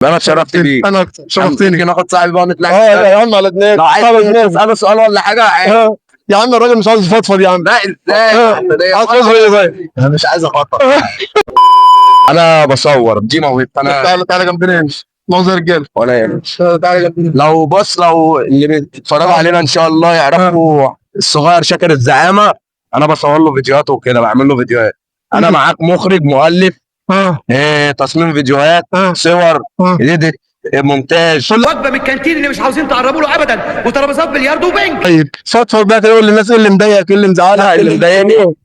انا اتشرفت بيك. انا اكتر شرفتني. ممكن اخد صاحبي بقى ونطلع يا عم على اتنين. لو عايز تساله سؤال ولا حاجه يا عم الراجل مش عاوز يفضفض يا عم. لا ازاي عاوز تفضفض ايه طيب؟ انا مش عايز اخطط. انا بصور دي موهبتي انا. تعالى جنبنا امشي. منظر رجاله. ولا يعني تعالى جنبنا. لو اللي بيتفرجوا علينا ان شاء الله يعرفوا الصغير شاكر الزعامه. انا بصور له فيديوهات وكده، بعمل له فيديوهات. انا معاك مخرج مؤلف تصميم فيديوهات صور اديت مونتاج. وجبه من الكانتين اللي مش عاوزين تقربوا له ابدا، وترابيزات بلياردو وبنج. طيب فضفض بقى كده، قول للناس ايه اللي مضايقك، ايه اللي مزعلك، اللي مضايقني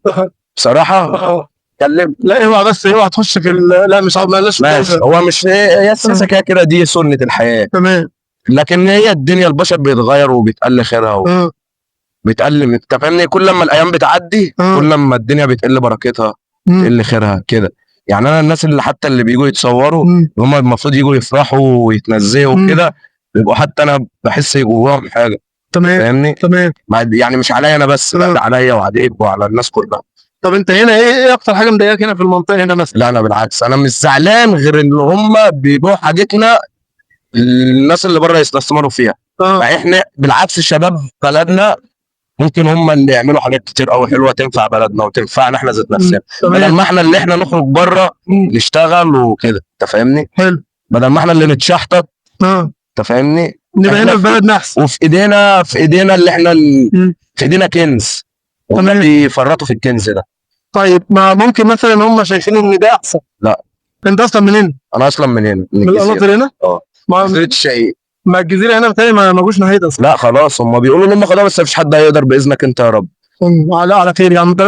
بصراحه اتكلم. لا اوعى بس اوعى تخش في لا مش عارف بلاش. ماشي، هو مش هي السياسه كده دي سنه الحياه. تمام. لكن هي الدنيا البشر بيتغير وبيتقل خيرها بيتقل. انت فاهمني؟ كل لما الايام بتعدي كل لما الدنيا بتقل بركتها بتقل خيرها كده. يعني انا الناس اللي حتى اللي بيجوا يتصوروا هم المفروض يجوا يفرحوا ويتنزهوا كده، بيبقوا حتى انا بحس جواهم حاجه. تمام فاهمني؟ تمام. يعني مش عليا انا بس، لا ده عليا وعليك وعلى الناس كلها. طب انت هنا ايه اكتر حاجه مضايقاك هنا في المنطقه هنا مثلا؟ لا انا بالعكس، انا مش زعلان غير ان هم بيبيعوا حاجتنا الناس اللي بره يستثمروا فيها. فاحنا بالعكس شباب بلدنا ممكن هم اللي يعملوا حاجات كتير قوي حلوه تنفع بلدنا وتنفعنا احنا ذات نفسنا، بدل ما احنا اللي احنا نخرج بره نشتغل وكده. انت فاهمني؟ حلو. بدل ما احنا اللي نتشحطط. انت فاهمني؟ نبقى هنا في بلدنا احسن. وفي ايدينا اللي احنا في ايدينا كنز، هم بيفرطوا في الكنز ده. طيب ما ممكن مثلا هم شايفين ان ده احسن؟ لا. انت اصلا منين؟ انا اصلا من هنا، من القناطر هنا؟ جزيره الشهيد. ما الجزيره هنا بتاعي ما جوش ناحيتها اصلا. لا خلاص، هم بيقولوا ان هم خلاص، بس مفيش حد هيقدر باذنك انت يا رب. على خير يا عم. انت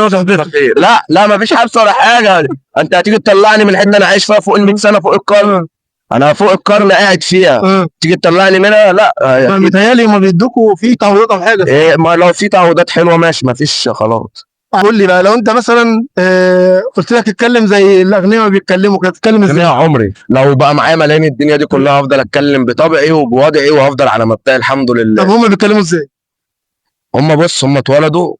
خير. لا مفيش حبس ولا حاجه. انت هتيجي تطلعني من الحته اللي انا عايش فيها فوق ال 100 سنه، فوق القرن. انا فوق القرن قاعد فيها. تيجي تطلعني منها؟ لا. متهيألي ما بيدوكوا في تعويضات او حاجه. ايه، ما لو في تعويضات حلوه ماشي، مفيش خلاص. قول لي بقى، لو انت مثلا قلت لك اتكلم زي الاغنياء ما بيتكلموا كده، تتكلم ازاي؟ عمري لو بقى معايا ملايين الدنيا دي كلها هفضل اتكلم بطبعي وبوضعي وهفضل على مبدأي الحمد لله. طب هم بيتكلموا ازاي؟ هم اتولدوا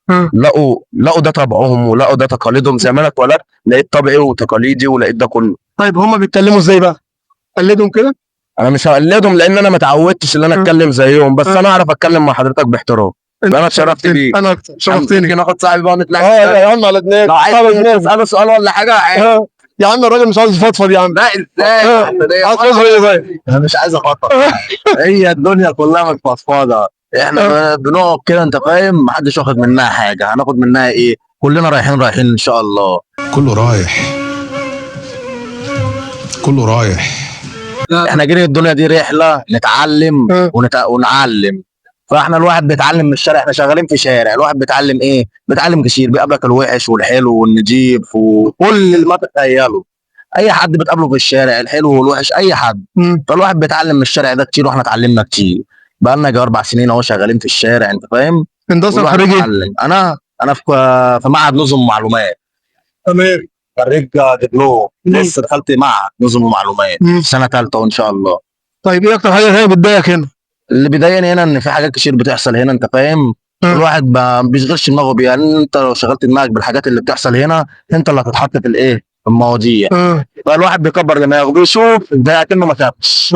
لقوا ده طبعهم ولقوا ده تقاليدهم. زي ما انا اتولدت لقيت طبعي وتقاليدي ولقيت ده كله. طيب هم بيتكلموا ازاي بقى؟ قلدهم كده؟ انا مش هقلدهم لان انا ما اتعودتش ان انا اتكلم زيهم، بس انا اعرف اتكلم مع حضرتك باحترام. انا اتشرفت بيك. انا اكتر شرفتني. ممكن اخد صاحبي بقى ونطلع يا عم على اتنين. لو عايز تساله سؤال ولا حاجه يا عم الراجل مش عاوز يفضفض يا عم. لا ازاي عاوز تفضفض ايه طيب؟ انا مش عايز اخطط. هي الدنيا كلها متفضفضه. احنا بنقعد كده انت فاهم، محدش واخد منها حاجه، هناخد منها ايه؟ كلنا رايحين ان شاء الله. كله رايح كله رايح. احنا جايين الدنيا دي رحله نتعلم ونعلم. فاحنا الواحد بيتعلم من الشارع، احنا شغالين في شارع. الواحد بيتعلم ايه؟ بيتعلم كتير، بيقابلك الوحش والحلو والنجيب وكل اللي ما تتخيله. اي حد بتقابله في الشارع، الحلو والوحش، اي حد. فالواحد بيتعلم من الشارع ده كتير، واحنا اتعلمنا كتير. بقى لنا 4 سنين اهو شغالين في الشارع. انت فاهم؟ انت اصلا خريج ايه؟ انا في معهد نظم ومعلومات. تمام. خريج دبلوم، لسه دخلت معهد نظم ومعلومات سنه ثالثه وان شاء الله. طيب ايه اكتر حاجه هي بتضايقك هنا؟ اللي بيضايقني هنا ان في حاجات كتير بتحصل هنا. انت فاهم؟ الواحد ما بيشغلش دماغه بيها. انت لو شغلت دماغك بالحاجات اللي بتحصل هنا انت اللي هتتحط في الايه؟ في المواضيع. فالواحد بيكبر دماغه بيشوف ده كأنه ما شافش.